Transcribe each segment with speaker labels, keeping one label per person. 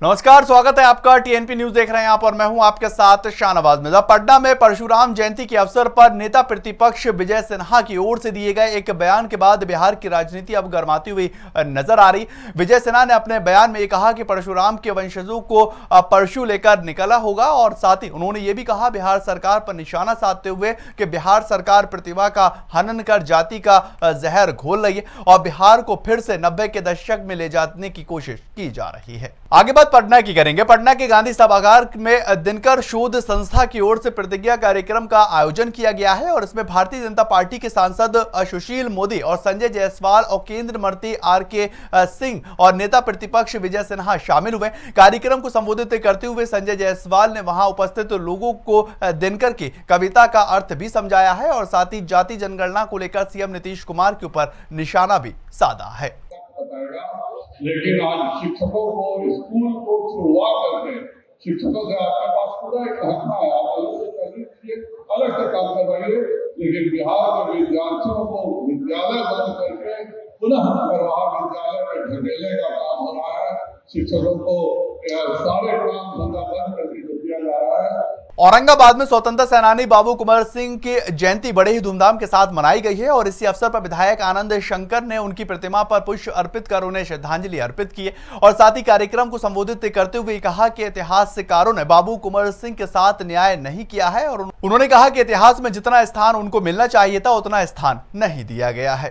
Speaker 1: नमस्कार, स्वागत है आपका। टीएनपी न्यूज देख रहे हैं आप और मैं हूं आपके साथ शाहनवाज मिर्जा। पटना में परशुराम जयंती के अवसर पर नेता प्रतिपक्ष विजय सिन्हा की ओर से दिए गए एक बयान के बाद बिहार की राजनीति अब गर्माती हुई नजर आ रही। विजय सिन्हा ने अपने बयान में कहा कि परशुराम के वंशजों को परशु लेकर निकला होगा और साथ ही उन्होंने ये भी कहा बिहार सरकार पर निशाना साधते हुए कि बिहार सरकार प्रतिभा का हनन कर जाति का जहर घोल रही है और बिहार को फिर से 90 के दशक में ले जाने की कोशिश की जा रही है। आगे बात पटना की करेंगे। पटना के गांधी सभागार में दिनकर शोध संस्था की ओर से प्रतिज्ञा कार्यक्रम का आयोजन किया गया है और इसमें भारतीय जनता पार्टी के सांसद सुशील मोदी और संजय जायसवाल और केंद्रीय मंत्री आरके सिंह और नेता प्रतिपक्ष विजय सिन्हा शामिल हुए। कार्यक्रम को संबोधित करते हुए संजय जायसवाल ने वहां उपस्थित लोगों को दिनकर की कविता का अर्थ भी समझाया है और साथ ही जाति जनगणना को लेकर सीएम नीतीश कुमार के ऊपर निशाना भी साधा है।
Speaker 2: लेकिन आज शिक्षकों को स्कूल को शुरुआत करके शिक्षकों से आपके पास पूरा एक हक है, आप अलग से काम करवाइए, लेकिन बिहार में विद्यार्थियों को विद्यालय बंद करके पुनः विद्यालय में ढकेलने का काम हो रहा है। शिक्षकों को सारे काम धंधा बंद करके दिया जा रहा है।
Speaker 1: औरंगाबाद में स्वतंत्रता सेनानी बाबू कुंवर सिंह की जयंती बड़े ही धूमधाम के साथ मनाई गई है और इसी अवसर पर विधायक आनंद शंकर ने उनकी प्रतिमा पर पुष्प अर्पित कर उन्हें श्रद्धांजलि अर्पित की और साथ ही कार्यक्रम को संबोधित करते हुए कहा कि इतिहासकारों ने बाबू कुंवर सिंह के साथ न्याय नहीं किया है और उन्होंने कहा कि इतिहास में जितना स्थान उनको मिलना चाहिए था उतना स्थान नहीं दिया गया है।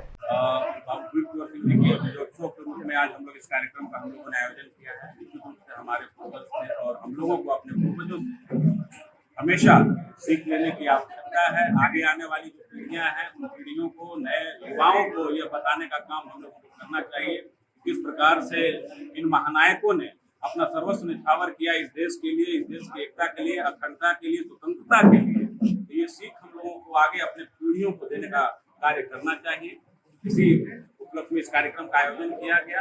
Speaker 3: आज हम लोग इस कार्यक्रम का आयोजन किया है। हमारे पूर्वज थे और हम लोगों को अपने पूर्वजों से हमेशा सीख लेने की आवश्यकता है। आगे आने वाली जो पीढ़ियां हैं उन पीढ़ियों को, नए युवाओं को यह बताने का काम हम लोगों को करना चाहिए किस प्रकार से इन महानायकों ने अपना सर्वस्व न्यौछावर किया इस देश के लिए, इस देश की एकता के लिए, अखंडता के लिए, स्वतंत्रता के लिए। ये सीख हम लोगों को आगे अपने पीढ़ियों को देने का कार्य करना चाहिए। इसी उपलक्ष्य में इस कार्यक्रम का आयोजन किया गया।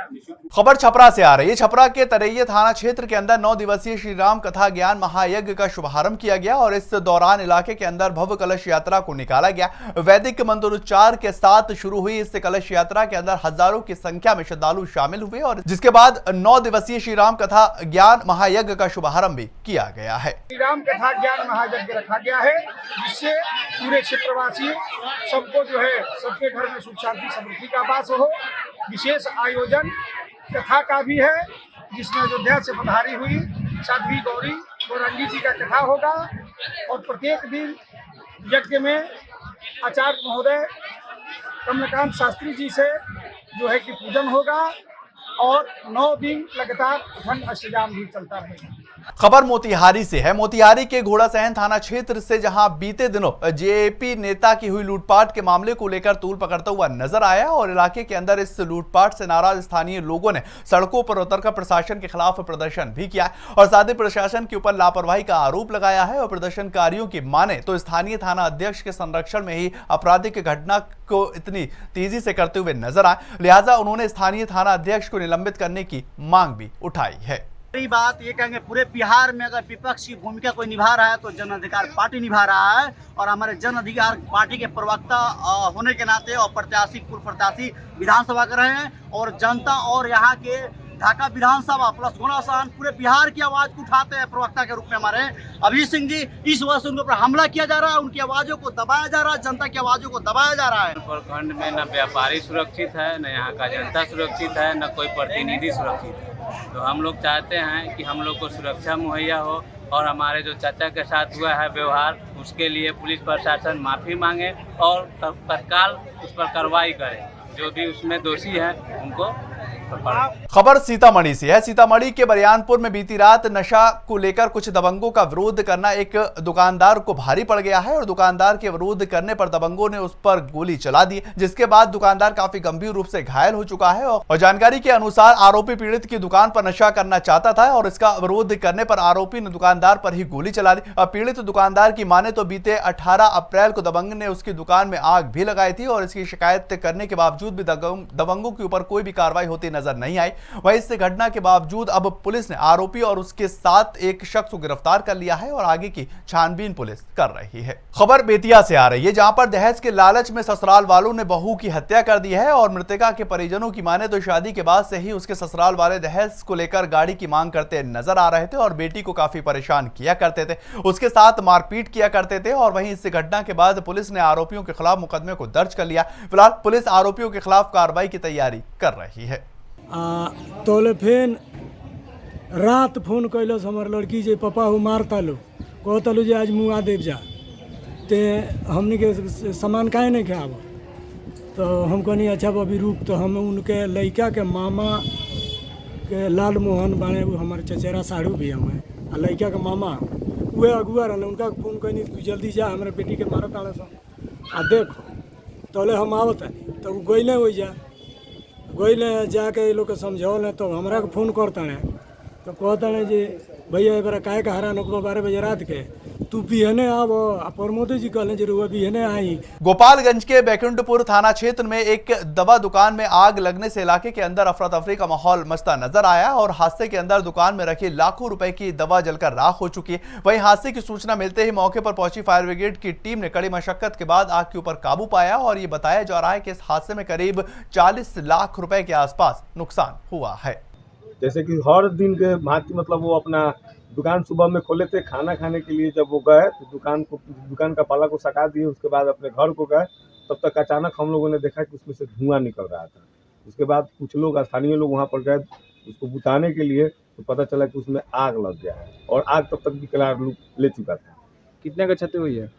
Speaker 1: खबर छपरा से आ रही है। छपरा के तरैया थाना क्षेत्र के अंदर 9 दिवसीय श्री राम कथा ज्ञान महायज्ञ का शुभारंभ किया गया और इस दौरान इलाके के अंदर भव्य कलश यात्रा को निकाला गया। वैदिक मंत्रोच्चार के साथ शुरू हुई इस कलश यात्रा के अंदर हजारों की संख्या में श्रद्धालु शामिल हुए और जिसके बाद 9 दिवसीय श्री राम कथा ज्ञान महायज्ञ का शुभारंभ भी किया गया है।
Speaker 4: श्री राम कथा ज्ञान महायज्ञ रखा गया है जिससे पूरे क्षेत्रवासी सबको जो है सबके घर में सुख शांति समृद्धि का वास हो। विशेष आयोजन कथा का भी है जिसमें अयोध्या से पधारी हुई साध्वी गौरी गौरंगी जी का कथा होगा और प्रत्येक दिन यज्ञ में आचार्य महोदय कमलकांत शास्त्री जी से जो है कि पूजन होगा और 9 दिन लगातार अखंड अष्टयाम भी चलता रहेगा।
Speaker 1: खबर मोतिहारी से है। मोतिहारी के घोड़ा सहन थाना क्षेत्र से जहां बीते दिनों जेएपी नेता की हुई लूटपाट के मामले को लेकर तूल पकड़ता हुआ नजर आया और इलाके के अंदर इस लूटपाट से नाराज स्थानीय लोगों ने सड़कों पर उतरकर प्रशासन के खिलाफ प्रदर्शन भी किया और साथ ही प्रशासन के ऊपर लापरवाही का आरोप लगाया है और प्रदर्शनकारियों की माने तो स्थानीय थाना अध्यक्ष के संरक्षण में ही आपराधिक घटना को इतनी तेजी से करते हुए नजर आए, लिहाजा उन्होंने स्थानीय थाना अध्यक्ष को निलंबित करने की मांग भी उठाई है।
Speaker 5: बात ये कहेंगे पूरे बिहार में अगर विपक्ष की भूमिका कोई निभा रहा है तो जन अधिकार पार्टी निभा रहा है और हमारे जन अधिकार पार्टी के प्रवक्ता होने के नाते और प्रत्याशी पूर्व प्रत्याशी विधानसभा कर रहे हैं और जनता और यहाँ के ढाका विधानसभा प्लस घोड़ासहन पूरे बिहार की आवाज को उठाते हैं। प्रवक्ता के रूप में हमारे अभी सिंह जी इस वजह से उनके ऊपर हमला किया जा रहा है, उनकी आवाजों को दबाया जा रहा है, जनता की आवाजों को दबाया जा रहा है।
Speaker 6: प्रखंड में न व्यापारी सुरक्षित है, न यहाँ का जनता सुरक्षित है, न कोई प्रतिनिधि सुरक्षित है। तो हम लोग चाहते हैं कि हम लोग को सुरक्षा मुहैया हो और हमारे जो चाचा के साथ हुआ है व्यवहार उसके लिए पुलिस प्रशासन माफ़ी मांगे और तत्काल उस पर कार्रवाई करे। जो भी उसमें दोषी है उनको
Speaker 1: खबर सीतामढ़ी से है। सीतामढ़ी के बरियानपुर में बीती रात नशा को लेकर कुछ दबंगों का विरोध करना एक दुकानदार को भारी पड़ गया है और दुकानदार के विरोध करने पर दबंगों ने उस पर गोली चला दी जिसके बाद दुकानदार काफी गंभीर रूप से घायल हो चुका है और जानकारी के अनुसार आरोपी पीड़ित की दुकान पर नशा करना चाहता था और इसका विरोध करने पर आरोपी ने दुकानदार पर ही गोली चला दी। पीड़ित दुकानदार की माने तो बीते 18 अप्रैल को दबंग ने उसकी दुकान में आग भी लगाई थी और इसकी शिकायत करने के बावजूद भी दबंगों के ऊपर कोई भी कार्रवाई होती नजर नहीं आई। वहीं इस घटना के बावजूद अब पुलिस ने आरोपी और उसके साथ एक शख्स को गिरफ्तार कर लिया है और आगे की छानबीन पुलिस कर रही है। खबर बेतिया से आ रही है, जहां पर दहेज के लालच में ससुराल वालों ने बहू की हत्या कर दी है और मृतका के परिजनों की माने तो शादी के बाद से ही उसके ससुराल वाले दहेज को लेकर गाड़ी की मांग करते नजर आ रहे थे और बेटी को काफी परेशान किया करते थे, उसके साथ मारपीट किया करते थे। और वहीं इस घटना के बाद पुलिस ने आरोपियों के खिलाफ मुकदमे को दर्ज कर लिया। फिलहाल पुलिस आरोपियों के खिलाफ कार्रवाई की तैयारी कर रही है।
Speaker 7: तोले फेन रात फोन कैलस हमार लड़की जे पापा हो मारता लो कहता लो जे आज मुँह देव जा ते हमने के सामान काहे नहीं खाब। तो हम कहनी अच्छा अभी रुक। तो हम उनके लड़का के मामा के लाल मोहन बाने हमारे चचेरा साड़ू भी हमें आ लड़का के मामा वे अगुआ रहने उनका फोन कहनी तू जल्दी जा हमारे बेटी के मारत आने सन आ देखो तोले हम आवत नहीं। तो गईले हो जा गईले जाके लोग के समझौल तो हमरा के फोन करता है तो कहता है जी भैया एक काहे का हरा नकबा 12 बजे रात के तू बिहने आव प्रमोदी जी कहले जे रुआ बिहने आई।
Speaker 1: गोपालगंज के बैकुंठपुर थाना क्षेत्र में एक दवा दुकान में आग लगने से इलाके के अंदर अफरा तफरी का माहौल मचता नजर आया और हादसे के अंदर दुकान में रखी लाखों रुपए की दवा जलकर राख हो चुकी है। वहीं हादसे की सूचना मिलते ही मौके पर पहुंची फायर ब्रिगेड की टीम ने कड़ी मशक्कत के बाद आग के ऊपर काबू पाया और ये बताया जा रहा है कि इस हादसे में करीब 40 लाख रुपए के आसपास नुकसान हुआ है।
Speaker 8: जैसे कि हर दिन के भांति मतलब वो अपना दुकान सुबह में खोले थे, खाना खाने के लिए जब वो गए तो दुकान का पाला को सटा दिए। उसके बाद अपने घर को गए, तब तक अचानक हम लोगों ने देखा कि उसमें से धुआं निकल रहा था। उसके बाद कुछ लोग स्थानीय लोग वहाँ पर गए उसको बुझाने के लिए, तो पता चला कि उसमें आग लग गया है और आग तब तक विकराल रूप ले चुका था।
Speaker 9: कितने का क्षति हुई है?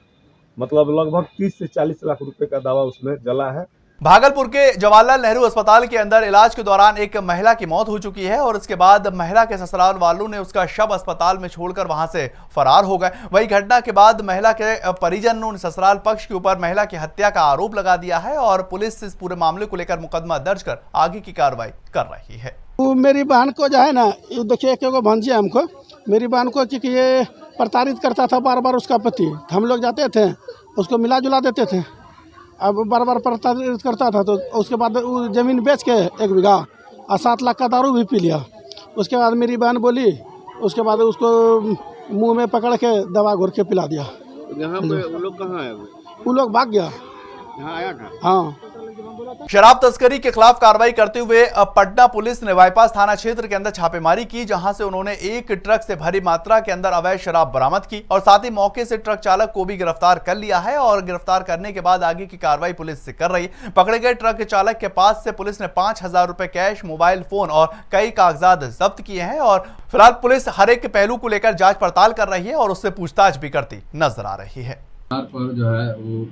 Speaker 8: मतलब लगभग 30 से 40 लाख रुपए का दवा उसमें जला है।
Speaker 1: भागलपुर के जवाहरलाल नेहरू अस्पताल के अंदर इलाज के दौरान एक महिला की मौत हो चुकी है और इसके बाद महिला के ससुराल वालों ने उसका शव अस्पताल में छोड़कर वहां से फरार हो गए। वही घटना के बाद महिला के परिजनों ने ससुराल पक्ष के ऊपर महिला की हत्या का आरोप लगा दिया है और पुलिस इस पूरे मामले को लेकर मुकदमा दर्ज कर आगे की कार्रवाई कर रही है।
Speaker 10: मेरी बहन को जो है ना, देखिए एक भांजी है हमको, मेरी बहन को कि ये प्रताड़ित करता था बार बार उसका पति। हम लोग जाते थे उसको मिला जुला देते थे, अब बार बार प्रताड़ित करता था। तो उसके बाद वो ज़मीन बेच के 1 बीघा और 7 लाख का दारू भी पी लिया। उसके बाद मेरी बहन बोली, उसके बाद उसको मुंह में पकड़ के दवा घोर के पिला दिया।
Speaker 9: यहाँ पे वो लोग कहाँ है?
Speaker 10: वो लोग भाग गया।
Speaker 9: यहाँ आया था?
Speaker 10: हाँ।
Speaker 1: शराब तस्करी के खिलाफ कार्रवाई करते हुए पटना पुलिस ने बाईपास थाना क्षेत्र के अंदर छापेमारी की, जहां से उन्होंने एक ट्रक से भारी मात्रा के अंदर अवैध शराब बरामद की और साथ ही मौके से ट्रक चालक को भी गिरफ्तार कर लिया है और गिरफ्तार करने के बाद आगे की कार्रवाई पुलिस से कर रही है। पकड़े गए ट्रक चालक के पास से पुलिस ने 5000 रुपए कैश, मोबाइल फोन और कई कागजात जब्त किए हैं और फिलहाल पुलिस हर एक पहलू को लेकर जांच पड़ताल कर रही है और उससे पूछताछ भी करती नजर आ रही है।
Speaker 11: पर जो है वो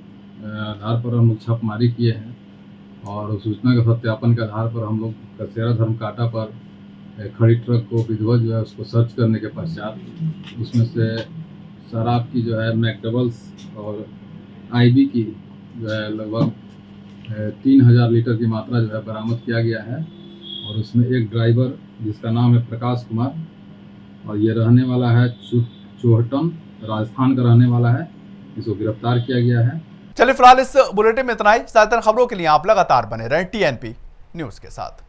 Speaker 11: आधार पर हम लोग छापेमारी किए हैं और सूचना के सत्यापन के आधार पर हम लोग कसेरा धर्मकाटा पर खड़ी ट्रक को विधिवत जो है उसको सर्च करने के पश्चात उसमें से शराब की जो है मैकडबल्स और आईबी की जो है लगभग 3000 लीटर की मात्रा जो है बरामद किया गया है और उसमें एक ड्राइवर जिसका नाम है प्रकाश कुमार और ये रहने वाला है चोहटन, राजस्थान का रहने वाला है, इसको गिरफ्तार किया गया है।
Speaker 1: चलिए फिलहाल इस बुलेटिन में इतना ही। ज्यादातर खबरों के लिए आप लगातार बने रहें TNP न्यूज के साथ।